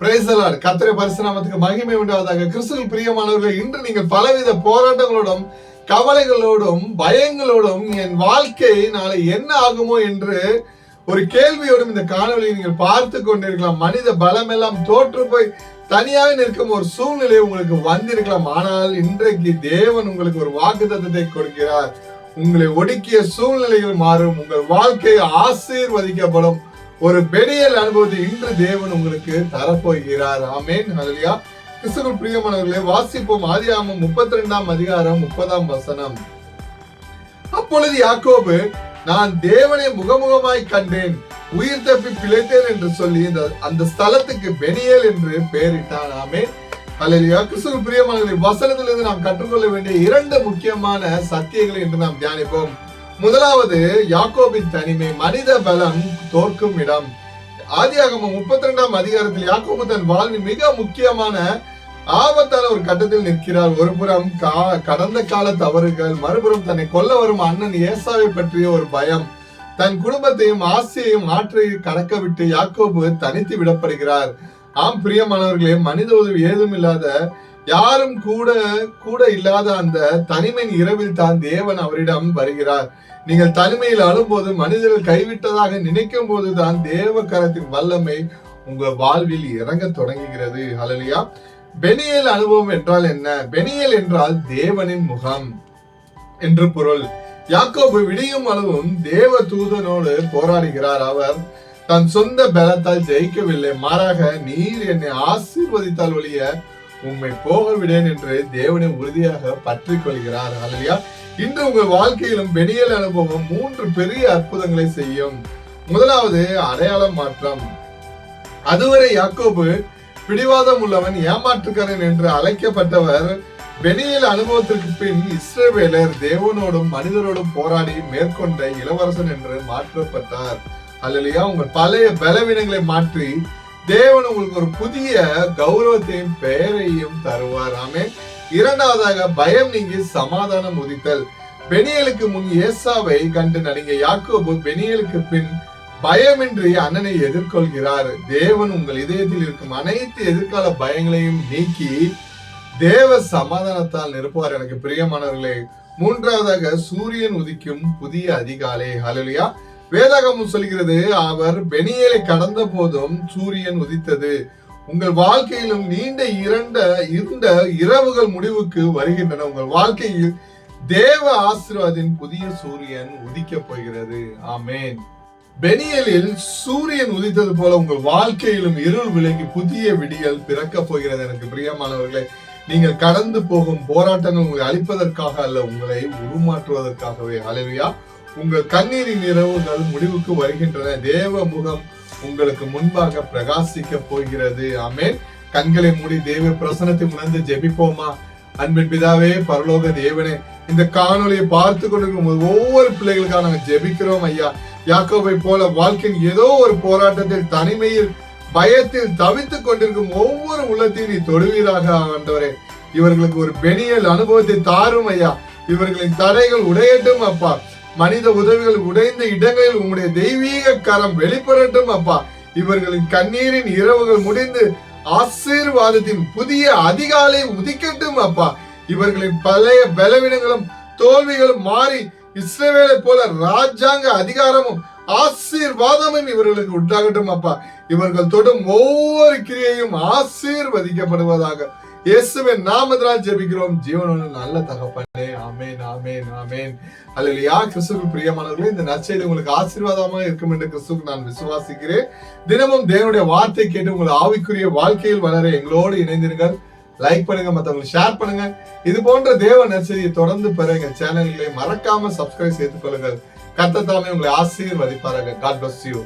Praise the Lord. கர்த்தருடைய பரிசுத்த நாமத்துக்கு மகிமை உண்டாவதாக. கிறிஸ்துவில் பிரியமானவர்களே, இன்று நீங்கள் பலவித போராட்டங்களோடும் கவலைகளோடும் பயங்களோடும் என் வாழ்க்கை நாளை என்ன ஆகுமோ என்று ஒரு கேள்வியோடும் இந்த காணொலியை நீங்கள் பார்த்து கொண்டிருக்கலாம். மனித பலம் எல்லாம் தோற்று போய் தனியாக நிற்கும் ஒரு சூழ்நிலை உங்களுக்கு வந்திருக்கலாம். ஆனால் இன்றைக்கு தேவன் உங்களுக்கு ஒரு வாக்குத்தத்தத்தை கொடுக்கிறார். உங்களை ஒடுக்கிய சூழ்நிலைகள் மாறும், உங்கள் வாழ்க்கை ஆசீர்வதிக்கப்படும். ஒரு பெரியல் அனுபவத்தை இன்று தேவன் உங்களுக்கு தரப்போகிறார். ஆமென், ஹல்லேலூயா. கிறிஸ்துவுக்குள் பிரியமானவர்களே, வாசிப்போம். ஆதியாகமம் 32ஆம் அதிகாரம் 30ஆம் வசனம். அப்பொழுது யாக்கோபு, நான் தேவனை முகமுகமாய் கண்டேன், உயிர் தப்பி பிழைத்தேன் என்று சொல்லி அந்த ஸ்தலத்துக்கு பெனியேல் என்று பெயரிட்டான். ஆமென், ஹல்லேலூயா. கிறிஸ்துவுக்குள் பிரியமானவர்களே, வசனத்திலிருந்து நாம் கற்றுக்கொள்ள வேண்டிய 2 முக்கியமான சத்தியங்களை என்று நாம் தியானிப்போம். முதலாவது, யாக்கோபின் தனிமை, மனித பலம் தோற்கும் இடம். ஆதியாகமம் 32ஆம் அதிகாரத்தில் யாக்கோபு தன் வாழ்வின் மிக முக்கியமான ஆபத்தான ஒரு கட்டத்தில் நிற்கிறார். ஒரு புறம் கடந்த கால தவறுகள், மறுபுறம் தன்னை கொல்ல வரும் அண்ணன் ஏசாவை பற்றிய ஒரு பயம். தன் குடும்பத்தையும் ஆசையையும் ஆற்றை கடக்க விட்டு யாக்கோபு தனித்து விடப்படுகிறார். ஆம் பிரியமானவர்களே, மனித உதவி ஏதும் இல்லாத, யாரும் கூட இல்லாத அந்த தனிமையின் இரவில் தான் தேவன் அவரிடம் வருகிறார். நீங்கள் தனிமையில் அழும்போது, மனிதர்கள் கைவிட்டதாக நினைக்கும் போதுதான் தேவ கரத்தின் வல்லமை உங்கள் வாழ்வில் இறங்க தொடங்குகிறது. ஹல்லேலூயா. பெனியேல் அனுபவம் என்றால் என்ன? பெனியேல் என்றால் தேவனின் முகம் என்று பொருள். யாக்கோபு விடியும் அளவும் தேவ தூதனோடு போராடுகிறார். அவர் தன் சொந்த பலத்தால் ஜெயிக்கவில்லை, மாறாக நீர் என்னை ஆசீர்வதித்தால் ஒழிய உம்மை போக விடேன் என்று தேவனை உறுதியாக பற்றி கொள்கிறார். ஹல்லேலூயா. இன்று உங்கள் வாழ்க்கையிலும் பெனியேல் அனுபவம் 3 பெரிய அற்புதங்களை செய்யும். முதலாவது, அடையாள மாற்றம். அதுவரை யாக்கோபு பிடிவாதம் உள்ளவன், ஏமாற்றுக்காரன் என்று அழைக்கப்பட்டவர் பெனியேல் அனுபவத்திற்கு பின் இஸ்ரவேலர் தேவனோடும் மனிதரோடும் போராடி மேற்கொண்ட இளவரசன் என்று மாற்றப்பட்டார். ஹல்லேலூயா. உங்கள் பழைய பலவீனங்களை மாற்றி தேவன் உங்களுக்கு ஒரு புதிய கௌரவத்தையும் பெயரையும் தருவார். ஆமென். இரண்டாவதாக, பயம் நீங்கி சமாதானம் உதித்தல். பெனியேலுக்கு முன் ஏசாவை கண்டு நடிங்க யாக்கோபு பெனியேலுக்கு பின் பயமின்றி அண்ணனை எதிர்கொள்கிறார். தேவன் உங்கள் இதயத்தில் இருக்கும் அனைத்து எதிர்கால பயங்களையும் நீக்கி தேவ சமாதானத்தால் நிரப்புவார். எனக்கு பிரியமானவர்களே, மூன்றாவதாக, சூரியன் உதிக்கும் புதிய அதிகாலை. ஹல்லேலூயா. வேதாகமம் சொல்கிறது, அவர் பெனியேலை கடந்த போதும் சூரியன் உதித்தது. உங்கள் வாழ்க்கையிலும் நீண்ட இருண்ட இரவுகள் முடிவுக்கு வருகின்றன. உங்கள் வாழ்க்கையில் தேவ ஆசீர்வாதத்தின் புதிய சூரியன் உதிக்க போகிறது. ஆமென். பெனியேலில் சூரியன் உதித்தது போல உங்கள் வாழ்க்கையிலும் இருள் விலகி புதிய விடியல் பிறக்க போகிறது. எனக்கு பிரியமானவர்களே, நீங்கள் கடந்து போகும் போராட்டங்கள் உங்களை அழிப்பதற்காக அல்ல, உங்களை உருமாற்றுவதற்காகவே. ஹல்லேலூயா. உங்கள் கண்ணீரின் இரவுகள் முடிவுக்கு வருகின்றன. தேவ முகம் உங்களுக்கு முன்பாக பிரகாசிக்க போகிறது. ஆமென். கண்களை மூடி தேவ பிரசன்னத்தை உணர்ந்து ஜெபிப்போமா? அன்பின் பிதாவே, பரலோக தேவனே, இந்த காணொலியை பார்த்து கொண்டிருக்கும் ஒவ்வொரு பிள்ளைகளுக்காக நாங்கள் ஜெபிக்கிறோம் ஐயா. யாக்கோபை போல வாழ்க்கையின் ஏதோ ஒரு போராட்டத்தில், தனிமையில், பயத்தில் தவித்துக் கொண்டிருக்கும் ஒவ்வொரு உள்ளத்தையும் நீ தொடுவீராக ஆண்டவரே. இவர்களுக்கு ஒரு பெனியேல் அனுபவத்தை தாரும் ஐயா. இவர்களின் தடைகள் உடையட்டும் அப்பா. மனித உதவிகள் உடைந்த இடங்களில் உங்களுடைய தெய்வீக கரம் வெளிப்படட்டும் அப்பா. இவர்களின் கண்ணீரின் இரவுகள் முடிந்து ஆசீர்வாதத்தின் புதிய அதிகாலை உதிக்கட்டும் அப்பா. இவர்களின் பழைய பலவீனங்களும் தோல்விகளும் மாறி இஸ்ரவேலை போல ராஜாங்க அதிகாரமும் ஆசீர்வாதமும் இவர்களுக்கு உண்டாகட்டும் அப்பா. இவர்கள் தொடும் ஒவ்வொரு கிரியையும் ஆசீர்வதிக்கப்படுவதாக இயேசுவின் நாமத்தினால் ஜெபிக்கிறோம் ஜீவனுள்ள நல்ல தகப்பனே. ஆமென், ஆமென், ஆமென். ஹல்லேலூயா. கிறிஸ்துவுக்குள் பிரியமானவர்களே, இந்த நற்செய்தி உங்களுக்கு ஆசீர்வாதமாக இருக்கும் என்று கிறிஸ்துவுக்கு நான் விசுவாசிக்கிறேன். தினமும் தேவனுடைய வார்த்தை கேட்டு உங்கள் ஆவிக்குரிய வாழ்க்கையில் வளர எங்களோடு இணைந்திருங்கள். லைக் பண்ணுங்க, மற்றவங்களுக்கு ஷேர் பண்ணுங்க. இது போன்ற தேவ நற்செய்தியை தொடர்ந்து பெற எங்கள் சேனல்களை மறக்காம சப்ஸ்கிரைப் செய்து கொள்ளுங்கள். கர்த்தர் தாமே உங்களை ஆசீர்வதிப்பாராக. God bless you.